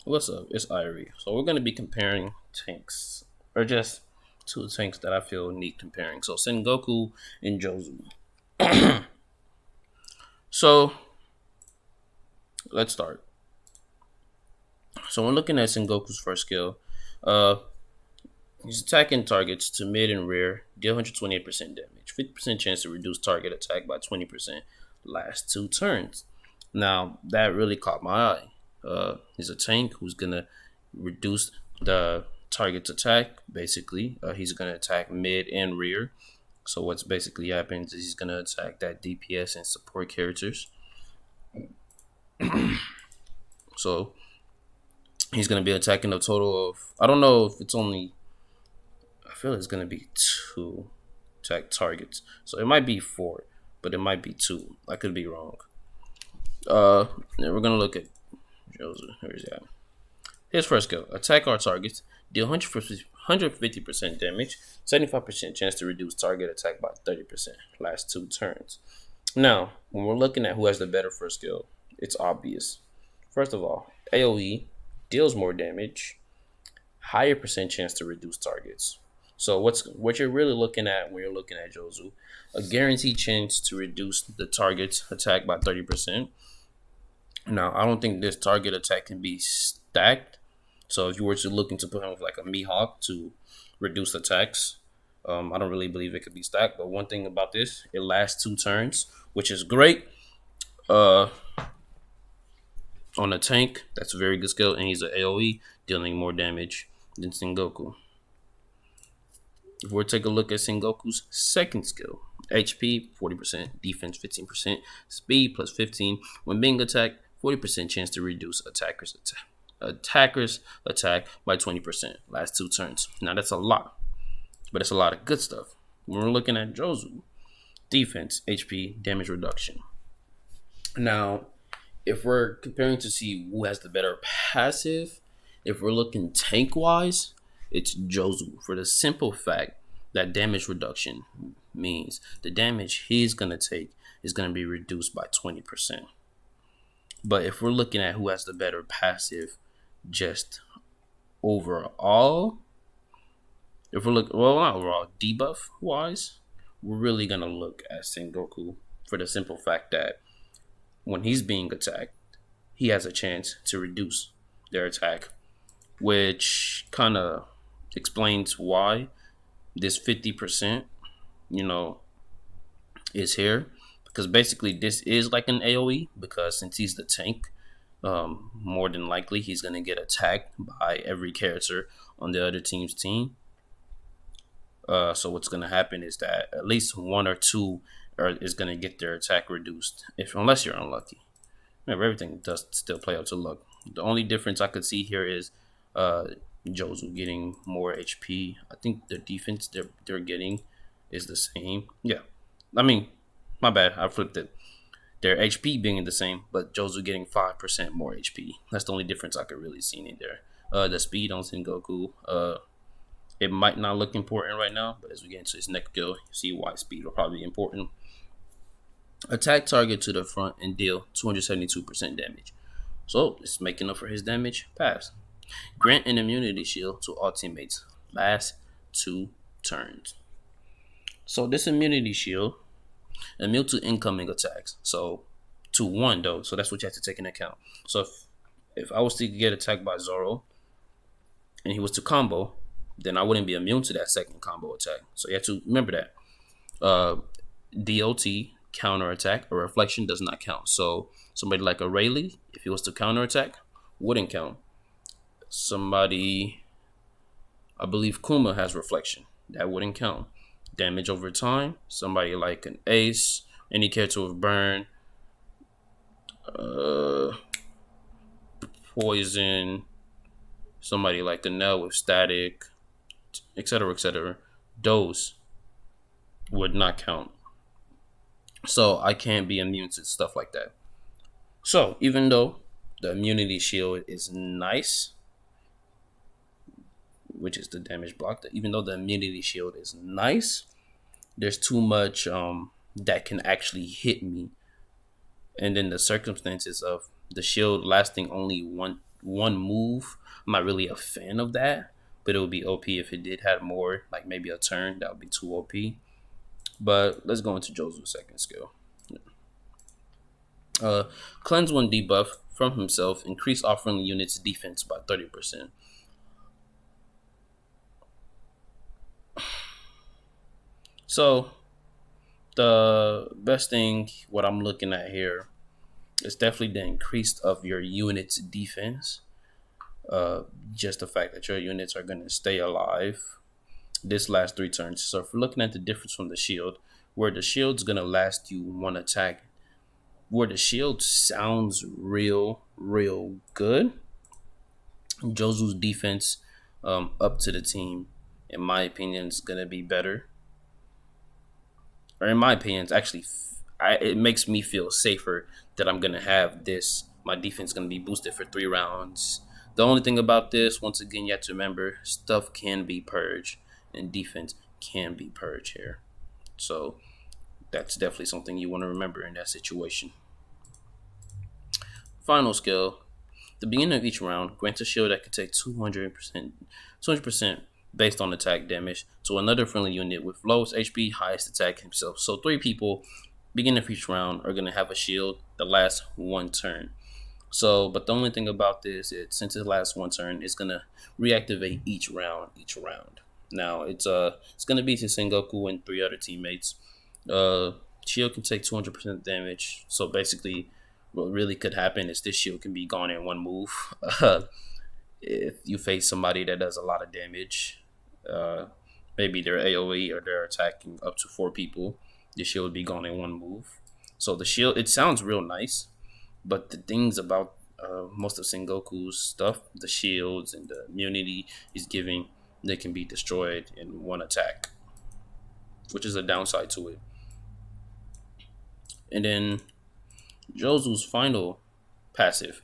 What's up? It's Irie. So we're gonna be comparing tanks, or just two tanks that I feel need comparing. So Sengoku and Jozu. So let's start. So we're looking at Sengoku's first skill. Uh, he's attacking targets to mid and rear, deal 128% damage, 50% chance to reduce target attack by 20%. Last two turns. Now that really caught my eye. He's a tank who's gonna reduce the target's attack. Basically, he's gonna attack mid and rear. So what's basically happens is he's gonna attack that DPS and support characters. So he's gonna be attacking a total of, I don't know if it's only, I feel it's gonna be two attack targets. So it might be four, but it might be two. I could be wrong. And we're gonna look at Jozu. Where's that? His first skill: attack our targets, deal 150% damage, 75% chance to reduce target attack by 30%. Last two turns. Now, when we're looking at who has the better first skill, it's obvious. First of all, AoE deals more damage, higher percent chance to reduce targets. So what you're really looking at when you're looking at Jozu, a guaranteed chance to reduce the target's attack by 30%. Now, I don't think this target attack can be stacked. So if you were to looking to put him with like a Mihawk to reduce attacks, I don't really believe it could be stacked. But one thing about this, it lasts two turns, which is great. Uh, on a tank, that's a very good skill, and he's an AOE, dealing more damage than Sengoku. If we're to take a look at Sengoku's second skill, HP 40%, defense 15%, speed plus 15. When being attacked, 40% chance to reduce attackers attack by 20%. Last two turns. Now that's a lot, but it's a lot of good stuff. When we're looking at Jozu, defense, HP, damage reduction. Now, if we're comparing to see who has the better passive, if we're looking tank wise, it's Jozu for the simple fact that damage reduction means the damage he's gonna take is gonna be reduced by 20%. But if we're looking at who has the better passive, just overall, if we're looking, well, not overall, debuff wise, we're really gonna look at Sengoku for the simple fact that when he's being attacked, he has a chance to reduce their attack, which kind of explains why this 50%, is here. Because basically, this is like an AoE, because since he's the tank, more than likely he's going to get attacked by every character on the other team's team. So what's going to happen is that at least one or two is going to get their attack reduced, unless you're unlucky. Remember, everything does still play out to luck. The only difference I could see here is Jozu getting more HP. I think the defense they're getting is the same. Yeah, I mean, my bad, I flipped it. Their HP being the same, but Jozu getting 5% more HP. That's the only difference I could really see in there. The speed on Sengoku, it might not look important right now, but as we get into his next skill, you see why speed will probably be important. Attack target to the front and deal 272% damage. So it's making up for his damage. Pass. Grant an immunity shield to all teammates. Last two turns. So this immunity shield, immune to incoming attacks. So to one though. So that's what you have to take into account. So if I was to get attacked by Zoro and he was to combo, then I wouldn't be immune to that second combo attack. So you have to remember that. DOT, counter attack, or reflection does not count. So somebody like a Rayleigh, if he was to counter attack, wouldn't count. Somebody, I believe Kuma has reflection, that wouldn't count. Damage over time, somebody like an Ace, any character with burn, poison, somebody like a Nell with static, etc., those would not count. So I can't be immune to stuff like that. So even though the immunity shield is nice, which is the damage block, even though the immunity shield is nice, there's too much that can actually hit me. And then the circumstances of the shield lasting only one move. I'm not really a fan of that, but it would be OP if it did have more, like maybe a turn. That would be too OP. But let's go into Jozu's second skill. Uh, Cleanse one debuff from himself. Increase all friendly units' defense by 30%. So the best thing, what I'm looking at here, is definitely the increase of your unit's defense. Just the fact that your units are going to stay alive this last 3 turns. So if we're looking at the difference from the shield, where the shield's going to last you one attack, where the shield sounds real good, Jozu's defense up to the team, in my opinion, is going to be better. Or in my opinion, it's actually, it makes me feel safer that I'm going to have this. My defense is going to be boosted for 3 rounds. The only thing about this, once again, you have to remember, stuff can be purged and defense can be purged here. So that's definitely something you want to remember in that situation. Final skill. The beginning of each round grants a shield that can take 200% based on attack damage to another friendly unit with lowest HP, highest attack himself. So 3 people, beginning of each round, are going to have a shield that lasts 1 turn. So, but the only thing about this is since it lasts 1 turn, it's going to reactivate each round. Now, it's going to be to Sengoku and 3 other teammates. Shield can take 200% damage. So basically, what really could happen is this shield can be gone in 1 move. If you face somebody that does a lot of damage, maybe they're AoE or they're attacking up to 4 people, the shield would be gone in 1 move. So the shield, it sounds real nice, but the things about most of Sengoku's stuff, the shields and the immunity he's giving, they can be destroyed in 1 attack, which is a downside to it. And then Jozu's final passive.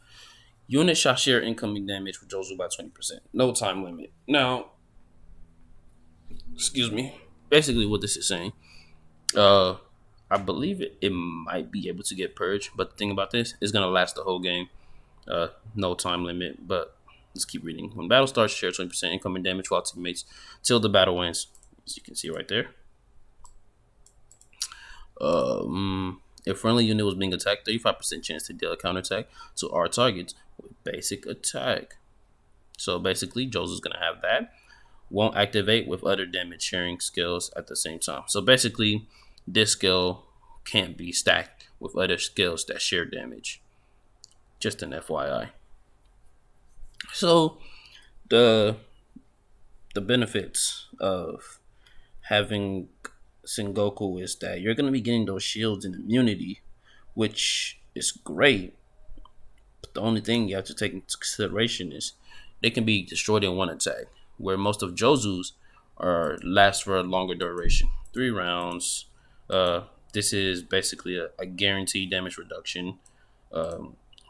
Unit shall share incoming damage with Jozu by 20%. No time limit. Now, excuse me. Basically, what this is saying, I believe it might be able to get purged, but the thing about this is going to last the whole game. No time limit, but let's keep reading. When battle starts, share 20% incoming damage to all teammates till the battle ends. As you can see right there. If friendly unit was being attacked, 35% chance to deal a counterattack to our targets with basic attack. So basically, Jozu's going to have that. Won't activate with other damage sharing skills at the same time. So basically, this skill can't be stacked with other skills that share damage. Just an FYI. So the benefits of having Sengoku is that you're going to be getting those shields and immunity, which is great. But the only thing you have to take into consideration is they can be destroyed in 1 attack, where most of Jozu's are last for a longer duration, 3 rounds. This is basically a guaranteed damage reduction.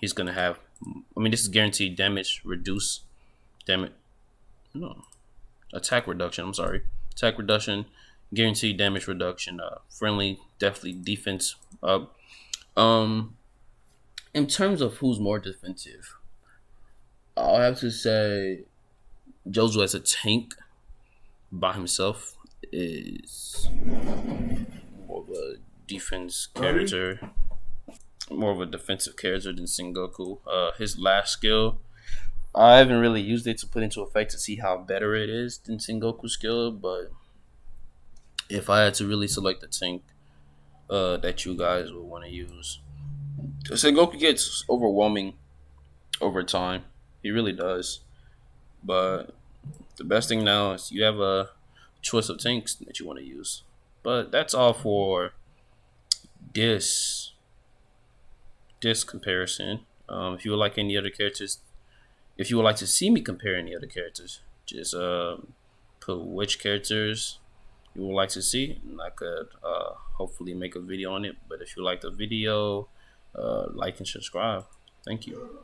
He's going to have, this is guaranteed damage reduce, attack reduction. I'm sorry. Attack reduction, guaranteed damage reduction, friendly, definitely defense up. In terms of who's more defensive, I'll have to say Jozu as a tank by himself is more of a defense character, more of a defensive character than Sengoku. His last skill, I haven't really used it to put into effect to see how better it is than Sengoku's skill, but if I had to really select a tank that you guys would want to use, Sengoku gets overwhelming over time. He really does. But the best thing now is you have a choice of tanks that you want to use. But that's all for this comparison. If you would like any other characters, if you would like to see me compare any other characters, just put which characters you would like to see, and I could hopefully make a video on it. But if you like the video, like and subscribe. Thank you.